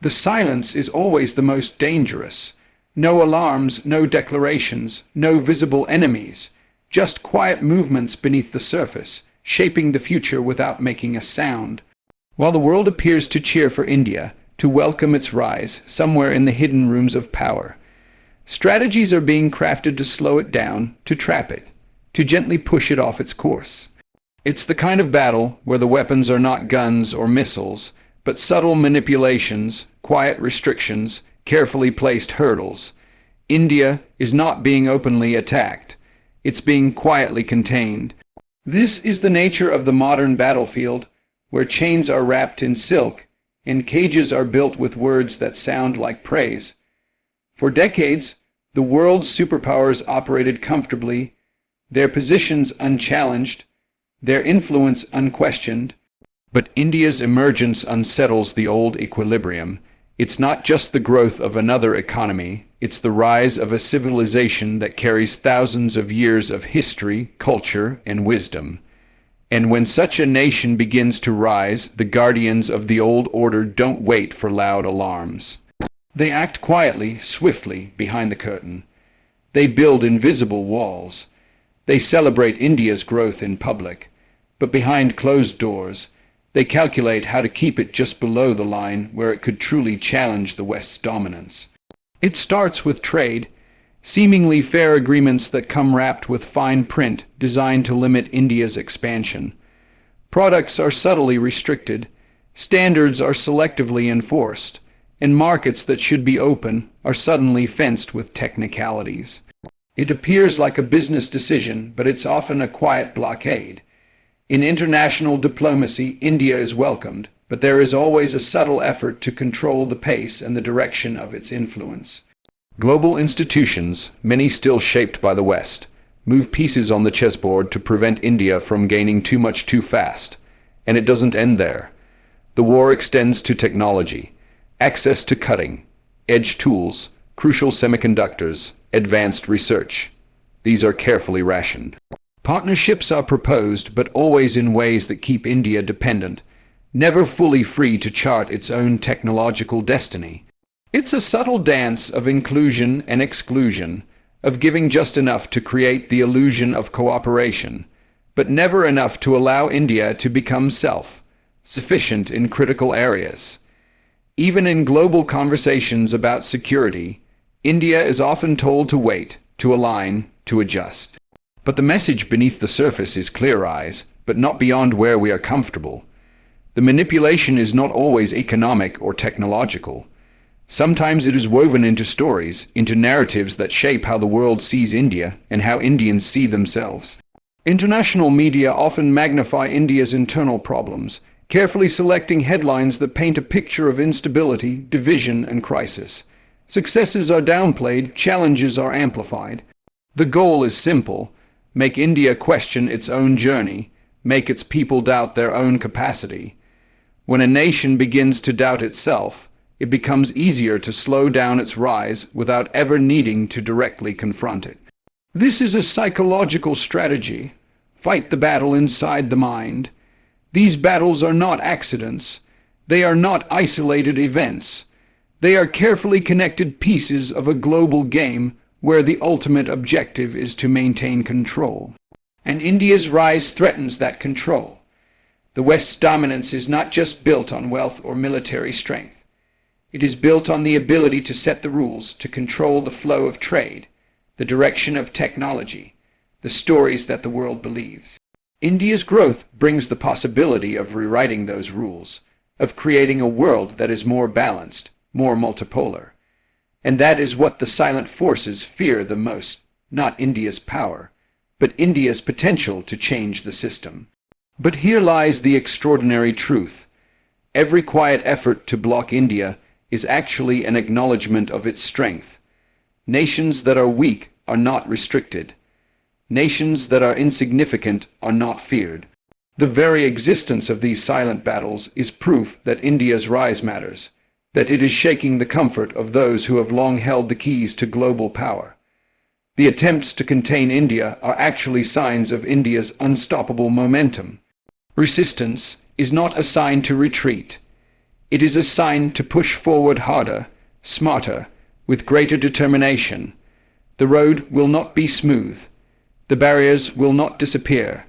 The silence is always the most dangerous. No alarms, no declarations, no visible enemies, just quiet movements beneath the surface, shaping the future without making a sound. While the world appears to cheer for India, to welcome its rise somewhere in the hidden rooms of power, strategies are being crafted to slow it down, to trap it, to gently push it off its course. It's the kind of battle where the weapons are not guns or missiles, but subtle manipulations, quiet restrictions, carefully placed hurdles. India is not being openly attacked. It's being quietly contained. This is the nature of the modern battlefield, where chains are wrapped in silk and cages are built with words that sound like praise. For decades, the world's superpowers operated comfortably, their positions unchallenged, their influence unquestioned. But India's emergence unsettles the old equilibrium. It's not just the growth of another economy, it's the rise of a civilization that carries thousands of years of history, culture, and wisdom. And when such a nation begins to rise, the guardians of the old order don't wait for loud alarms. They act quietly, swiftly, behind the curtain. They build invisible walls. They celebrate India's growth in public. But behind closed doors, they calculate how to keep it just below the line where it could truly challenge the West's dominance. It starts with trade, seemingly fair agreements that come wrapped with fine print designed to limit India's expansion. Products are subtly restricted, standards are selectively enforced, and markets that should be open are suddenly fenced with technicalities. It appears like a business decision, but it's often a quiet blockade. In international diplomacy, India is welcomed, but there is always a subtle effort to control the pace and the direction of its influence. Global institutions, many still shaped by the West, move pieces on the chessboard to prevent India from gaining too much too fast. And it doesn't end there. The war extends to technology, access to cutting-edge tools, crucial semiconductors, advanced research. These are carefully rationed. Partnerships are proposed, but always in ways that keep India dependent, never fully free to chart its own technological destiny. It's a subtle dance of inclusion and exclusion, of giving just enough to create the illusion of cooperation, but never enough to allow India to become self-sufficient in critical areas. Even in global conversations about security, India is often told to wait, to align, to adjust. But the message beneath the surface is clear eyes, but not beyond where we are comfortable. The manipulation is not always economic or technological. Sometimes it is woven into stories, into narratives that shape how the world sees India and how Indians see themselves. International media often magnify India's internal problems, carefully selecting headlines that paint a picture of instability, division, and crisis. Successes are downplayed, challenges are amplified. The goal is simple: make India question its own journey, make its people doubt their own capacity. When a nation begins to doubt itself, it becomes easier to slow down its rise without ever needing to directly confront it. This is a psychological strategy. Fight the battle inside the mind. These battles are not accidents. They are not isolated events. They are carefully connected pieces of a global game where the ultimate objective is to maintain control. And India's rise threatens that control. The West's dominance is not just built on wealth or military strength. It is built on the ability to set the rules, to control the flow of trade, the direction of technology, the stories that the world believes. India's growth brings the possibility of rewriting those rules, of creating a world that is more balanced, more multipolar. And that is what the silent forces fear the most, not India's power, but India's potential to change the system. But here lies the extraordinary truth. Every quiet effort to block India is actually an acknowledgement of its strength. Nations that are weak are not restricted. Nations that are insignificant are not feared. The very existence of these silent battles is proof that India's rise matters, that it is shaking the comfort of those who have long held the keys to global power. The attempts to contain India are actually signs of India's unstoppable momentum. Resistance is not a sign to retreat. It is a sign to push forward harder, smarter, with greater determination. The road will not be smooth. The barriers will not disappear.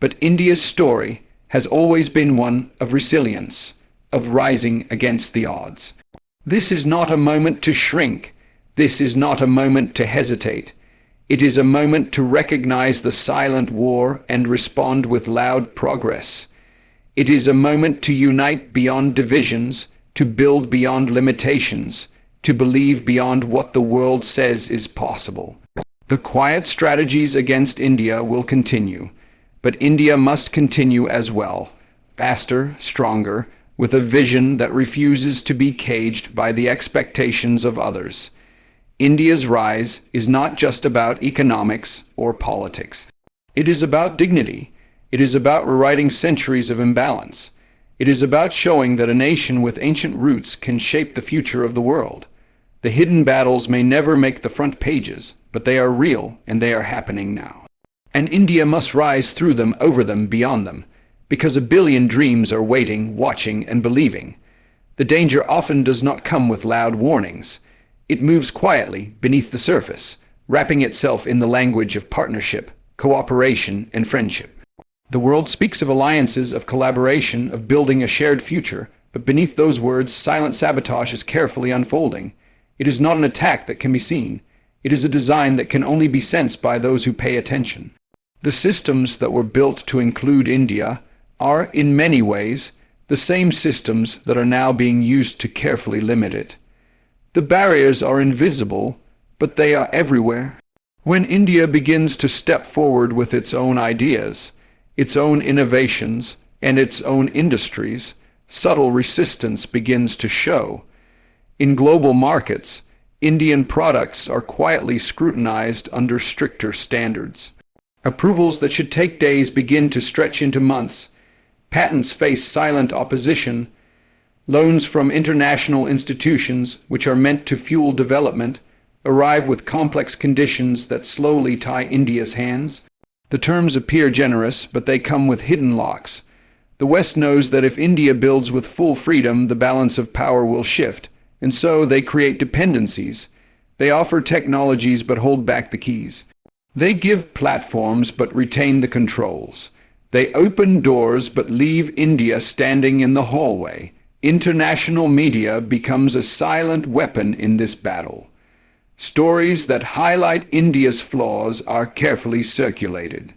But India's story has always been one of resilience, of rising against the odds. This is not a moment to shrink. This is not a moment to hesitate. It is a moment to recognize the silent war and respond with loud progress. It is a moment to unite beyond divisions, to build beyond limitations, to believe beyond what the world says is possible. The quiet strategies against India will continue, but India must continue as well, faster, stronger, with a vision that refuses to be caged by the expectations of others. India's rise is not just about economics or politics. It is about dignity. It is about rewriting centuries of imbalance. It is about showing that a nation with ancient roots can shape the future of the world. The hidden battles may never make the front pages, but they are real and they are happening now. And India must rise through them, over them, beyond them, because a billion dreams are waiting, watching, and believing. The danger often does not come with loud warnings. It moves quietly beneath the surface, wrapping itself in the language of partnership, cooperation, and friendship. The world speaks of alliances, of collaboration, of building a shared future, but beneath those words, silent sabotage is carefully unfolding. It is not an attack that can be seen. It is a design that can only be sensed by those who pay attention. The systems that were built to include India are, in many ways, the same systems that are now being used to carefully limit it. The barriers are invisible, but they are everywhere. When India begins to step forward with its own ideas, its own innovations, and its own industries, subtle resistance begins to show. In global markets, Indian products are quietly scrutinized under stricter standards. Approvals that should take days begin to stretch into months. Patents face silent opposition. Loans from international institutions, which are meant to fuel development, arrive with complex conditions that slowly tie India's hands. The terms appear generous, but they come with hidden locks. The West knows that if India builds with full freedom, the balance of power will shift, and so they create dependencies. They offer technologies but hold back the keys. They give platforms but retain the controls. They open doors but leave India standing in the hallway. International media becomes a silent weapon in this battle. Stories that highlight India's flaws are carefully circulated.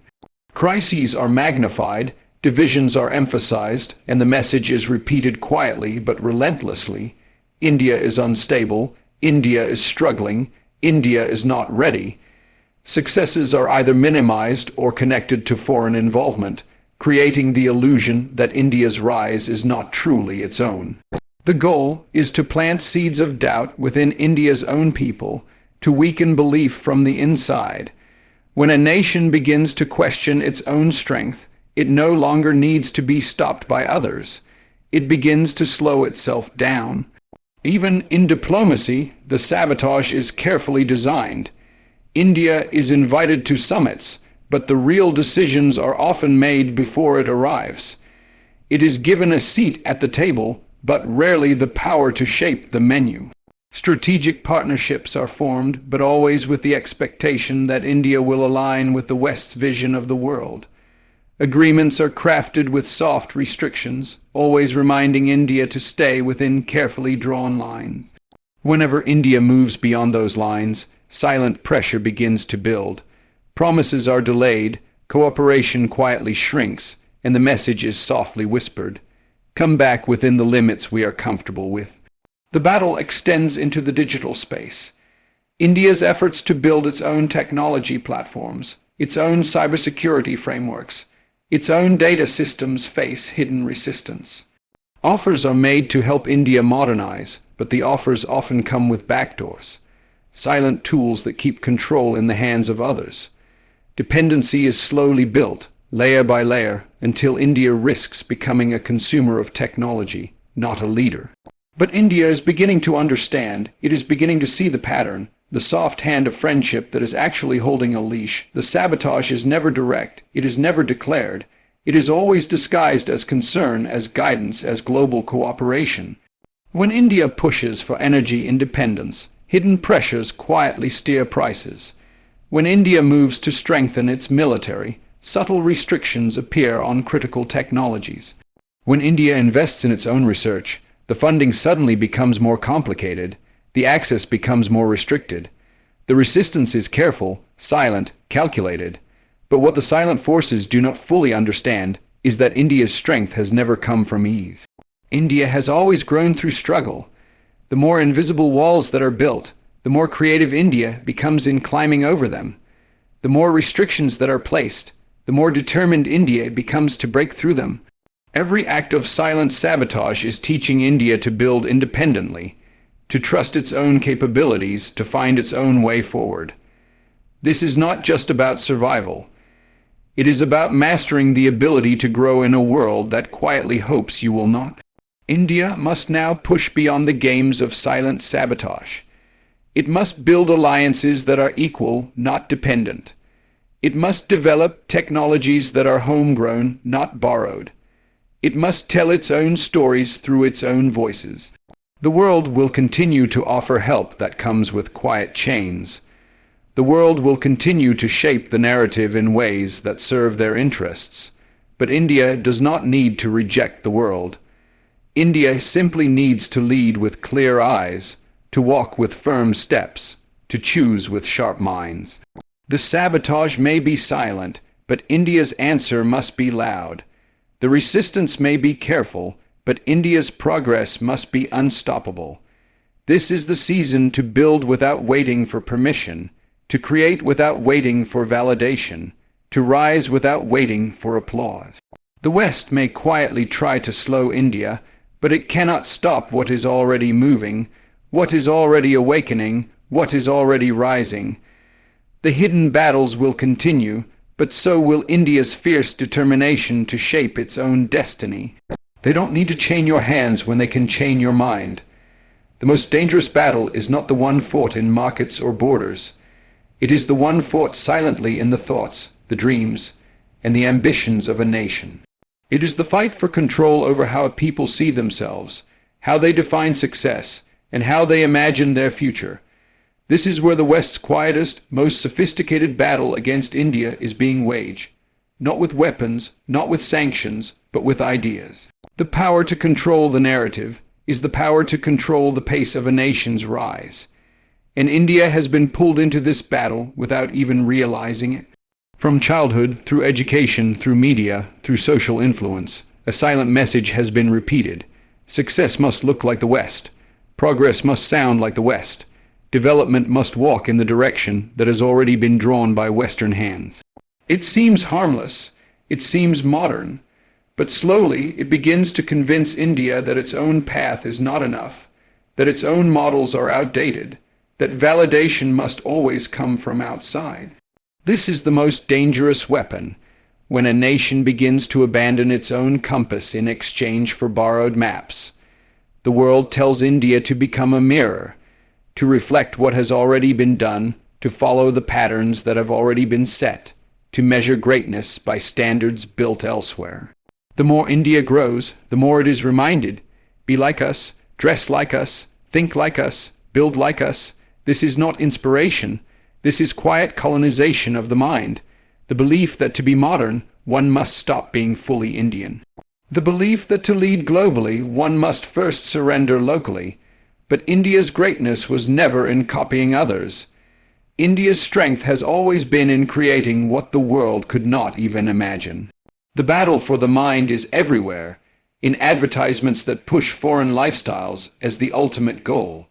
Crises are magnified, divisions are emphasized, and the message is repeated quietly but relentlessly. India is unstable, India is struggling, India is not ready. Successes are either minimized or connected to foreign involvement, creating the illusion that India's rise is not truly its own. The goal is to plant seeds of doubt within India's own people, to weaken belief from the inside. When a nation begins to question its own strength, it no longer needs to be stopped by others. It begins to slow itself down. Even in diplomacy, the sabotage is carefully designed. India is invited to summits, but the real decisions are often made before it arrives. It is given a seat at the table, but rarely the power to shape the menu. Strategic partnerships are formed, but always with the expectation that India will align with the West's vision of the world. Agreements are crafted with soft restrictions, always reminding India to stay within carefully drawn lines. Whenever India moves beyond those lines, silent pressure begins to build. Promises are delayed, cooperation quietly shrinks, and the message is softly whispered. Come back within the limits we are comfortable with. The battle extends into the digital space. India's efforts to build its own technology platforms, its own cybersecurity frameworks, its own data systems face hidden resistance. Offers are made to help India modernize, but the offers often come with backdoors, silent tools that keep control in the hands of others. Dependency is slowly built, layer by layer, until India risks becoming a consumer of technology, not a leader. But India is beginning to understand. It is beginning to see the pattern, the soft hand of friendship that is actually holding a leash. The sabotage is never direct, it is never declared. It is always disguised as concern, as guidance, as global cooperation. When India pushes for energy independence, hidden pressures quietly steer prices. When India moves to strengthen its military, subtle restrictions appear on critical technologies. When India invests in its own research, the funding suddenly becomes more complicated, the access becomes more restricted. The resistance is careful, silent, calculated. But what the silent forces do not fully understand is that India's strength has never come from ease. India has always grown through struggle. The more invisible walls that are built, the more creative India becomes in climbing over them. The more restrictions that are placed, the more determined India becomes to break through them. Every act of silent sabotage is teaching India to build independently, to trust its own capabilities, to find its own way forward. This is not just about survival. It is about mastering the ability to grow in a world that quietly hopes you will not. India must now push beyond the games of silent sabotage. It must build alliances that are equal, not dependent. It must develop technologies that are homegrown, not borrowed. It must tell its own stories through its own voices. The world will continue to offer help that comes with quiet chains. The world will continue to shape the narrative in ways that serve their interests. But India does not need to reject the world. India simply needs to lead with clear eyes, to walk with firm steps, to choose with sharp minds. The sabotage may be silent, but India's answer must be loud. The resistance may be careful, but India's progress must be unstoppable. This is the season to build without waiting for permission, to create without waiting for validation, to rise without waiting for applause. The West may quietly try to slow India, but it cannot stop what is already moving, what is already awakening, what is already rising. The hidden battles will continue, but so will India's fierce determination to shape its own destiny. They don't need to chain your hands when they can chain your mind. The most dangerous battle is not the one fought in markets or borders. It is the one fought silently in the thoughts, the dreams, and the ambitions of a nation. It is the fight for control over how people see themselves, how they define success, and how they imagine their future. This is where the West's quietest, most sophisticated battle against India is being waged. Not with weapons, not with sanctions, but with ideas. The power to control the narrative is the power to control the pace of a nation's rise. And India has been pulled into this battle without even realizing it. From childhood, through education, through media, through social influence, a silent message has been repeated. Success must look like the West. Progress must sound like the West. Development must walk in the direction that has already been drawn by Western hands. It seems harmless, it seems modern, but slowly it begins to convince India that its own path is not enough, that its own models are outdated, that validation must always come from outside. This is the most dangerous weapon, when a nation begins to abandon its own compass in exchange for borrowed maps. The world tells India to become a mirror, to reflect what has already been done, to follow the patterns that have already been set, to measure greatness by standards built elsewhere. The more India grows, the more it is reminded, be like us, dress like us, think like us, build like us. This is not inspiration. This is quiet colonization of the mind. The belief that to be modern, one must stop being fully Indian. The belief that to lead globally, one must first surrender locally. But India's greatness was never in copying others. India's strength has always been in creating what the world could not even imagine. The battle for the mind is everywhere, in advertisements that push foreign lifestyles as the ultimate goal,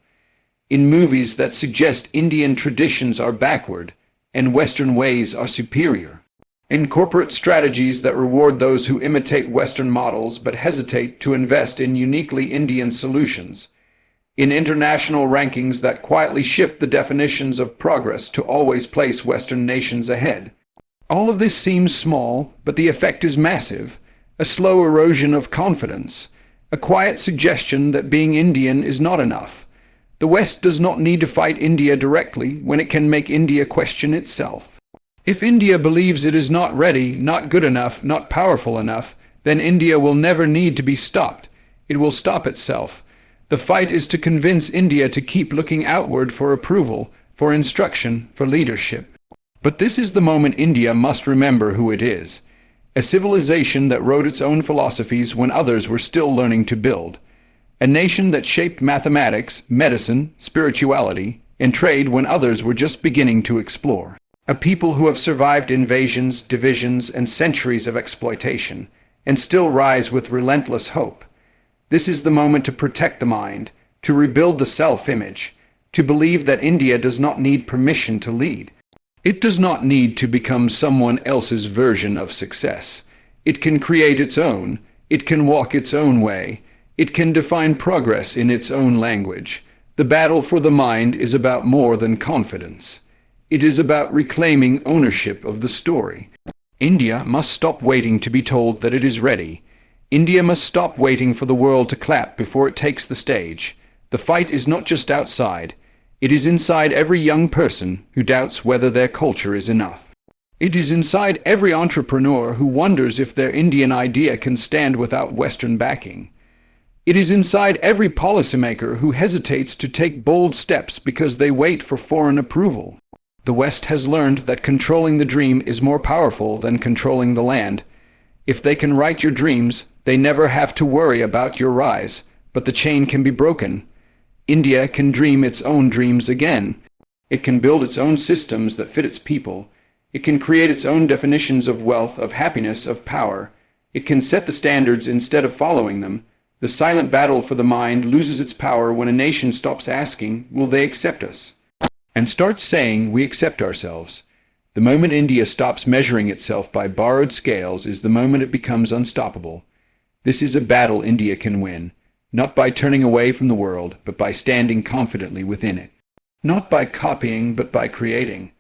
in movies that suggest Indian traditions are backward and Western ways are superior, in corporate strategies that reward those who imitate Western models but hesitate to invest in uniquely Indian solutions, in international rankings that quietly shift the definitions of progress to always place Western nations ahead. All of this seems small, but the effect is massive. A slow erosion of confidence, a quiet suggestion that being Indian is not enough. The West does not need to fight India directly when it can make India question itself. If India believes it is not ready, not good enough, not powerful enough, then India will never need to be stopped. It will stop itself. The fight is to convince India to keep looking outward for approval, for instruction, for leadership. But this is the moment India must remember who it is. A civilization that wrote its own philosophies when others were still learning to build. A nation that shaped mathematics, medicine, spirituality, and trade when others were just beginning to explore. A people who have survived invasions, divisions, and centuries of exploitation, and still rise with relentless hope. This is the moment to protect the mind, to rebuild the self-image, to believe that India does not need permission to lead. It does not need to become someone else's version of success. It can create its own. It can walk its own way. It can define progress in its own language. The battle for the mind is about more than confidence. It is about reclaiming ownership of the story. India must stop waiting to be told that it is ready. India must stop waiting for the world to clap before it takes the stage. The fight is not just outside. It is inside every young person who doubts whether their culture is enough. It is inside every entrepreneur who wonders if their Indian idea can stand without Western backing. It is inside every policymaker who hesitates to take bold steps because they wait for foreign approval. The West has learned that controlling the dream is more powerful than controlling the land. If they can write your dreams, they never have to worry about your rise, but the chain can be broken. India can dream its own dreams again. It can build its own systems that fit its people. It can create its own definitions of wealth, of happiness, of power. It can set the standards instead of following them. The silent battle for the mind loses its power when a nation stops asking, will they accept us? And starts saying, we accept ourselves. The moment India stops measuring itself by borrowed scales is the moment it becomes unstoppable. This is a battle India can win. Not by turning away from the world, but by standing confidently within it. Not by copying, but by creating.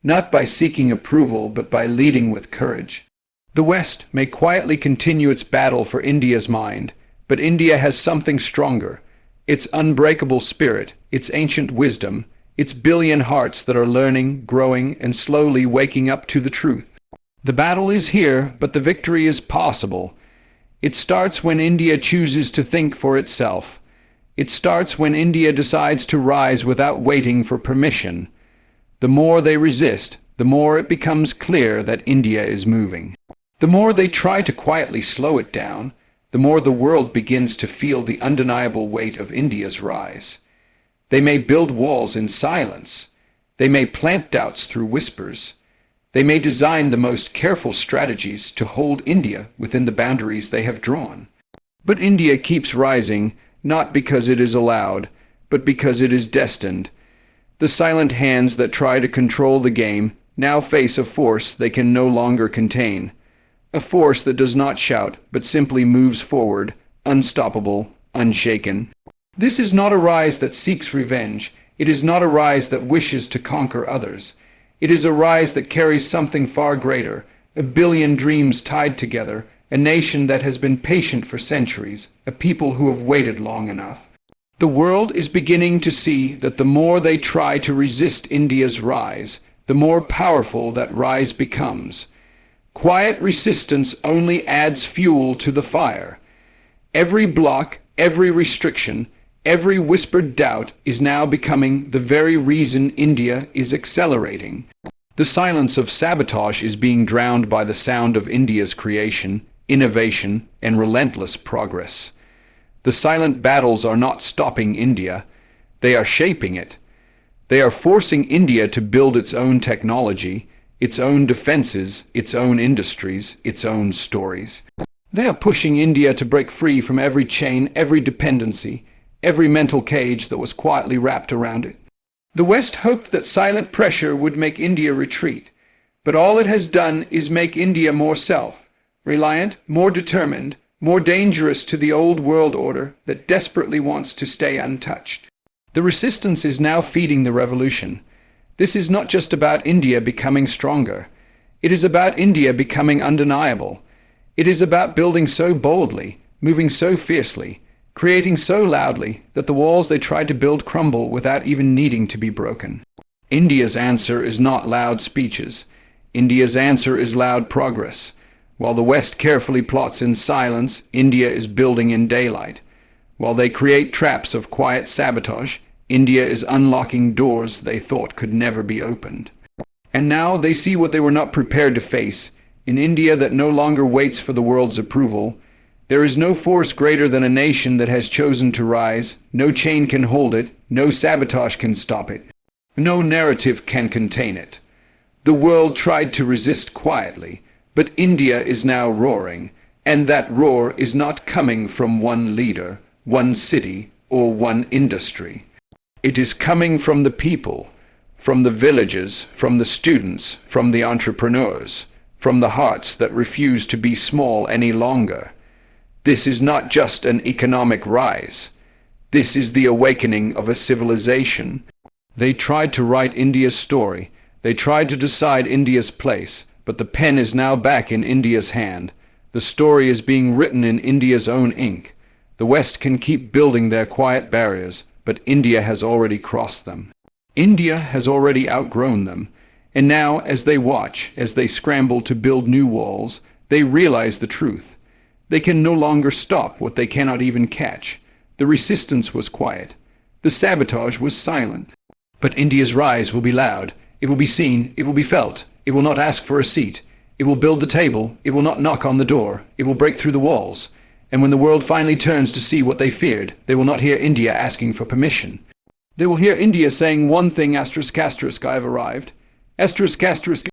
Not by seeking approval, but by leading with courage. The West may quietly continue its battle for India's mind, but India has something stronger. Its unbreakable spirit, its ancient wisdom, its billion hearts that are learning, growing, and slowly waking up to the truth. The battle is here, but the victory is possible. It starts when India chooses to think for itself. It starts when India decides to rise without waiting for permission. The more they resist, the more it becomes clear that India is moving. The more they try to quietly slow it down, the more the world begins to feel the undeniable weight of India's rise. They may build walls in silence. They may plant doubts through whispers. They may design the most careful strategies to hold India within the boundaries they have drawn. But India keeps rising, not because it is allowed, but because it is destined. The silent hands that try to control the game now face a force they can no longer contain. A force that does not shout, but simply moves forward, unstoppable, unshaken. This is not a rise that seeks revenge. It is not a rise that wishes to conquer others. It is a rise that carries something far greater, a billion dreams tied together, a nation that has been patient for centuries, a people who have waited long enough. The world is beginning to see that the more they try to resist India's rise, the more powerful that rise becomes. Quiet resistance only adds fuel to the fire. Every block, every restriction, every whispered doubt is now becoming the very reason India is accelerating. The silence of sabotage is being drowned by the sound of India's creation, innovation, and relentless progress. The silent battles are not stopping India. They are shaping it. They are forcing India to build its own technology, its own defenses, its own industries, its own stories. They are pushing India to break free from every chain, every dependency, every mental cage that was quietly wrapped around it. The West hoped that silent pressure would make India retreat, but all it has done is make India more self-reliant, more determined, more dangerous to the old world order that desperately wants to stay untouched. The resistance is now feeding the revolution. This is not just about India becoming stronger. It is about India becoming undeniable. It is about building so boldly, moving so fiercely, creating so loudly that the walls they tried to build crumble without even needing to be broken. India's answer is not loud speeches. India's answer is loud progress. While the West carefully plots in silence, India is building in daylight. While they create traps of quiet sabotage, India is unlocking doors they thought could never be opened. And now they see what they were not prepared to face. In India that no longer waits for the world's approval, there is no force greater than a nation that has chosen to rise. No chain can hold it, no sabotage can stop it, no narrative can contain it. The world tried to resist quietly, but India is now roaring, and that roar is not coming from one leader, one city, or one industry. It is coming from the people, from the villages, from the students, from the entrepreneurs, from the hearts that refuse to be small any longer. This is not just an economic rise. This is the awakening of a civilization. They tried to write India's story. They tried to decide India's place, but the pen is now back in India's hand. The story is being written in India's own ink. The West can keep building their quiet barriers, but India has already crossed them. India has already outgrown them. And now, as they watch, as they scramble to build new walls, they realize the truth. They can no longer stop what they cannot even catch. The resistance was quiet. The sabotage was silent. But India's rise will be loud. It will be seen. It will be felt. It will not ask for a seat. It will build the table. It will not knock on the door. It will break through the walls. And when the world finally turns to see what they feared, they will not hear India asking for permission. They will hear India saying one thing, ***, I have arrived. ***.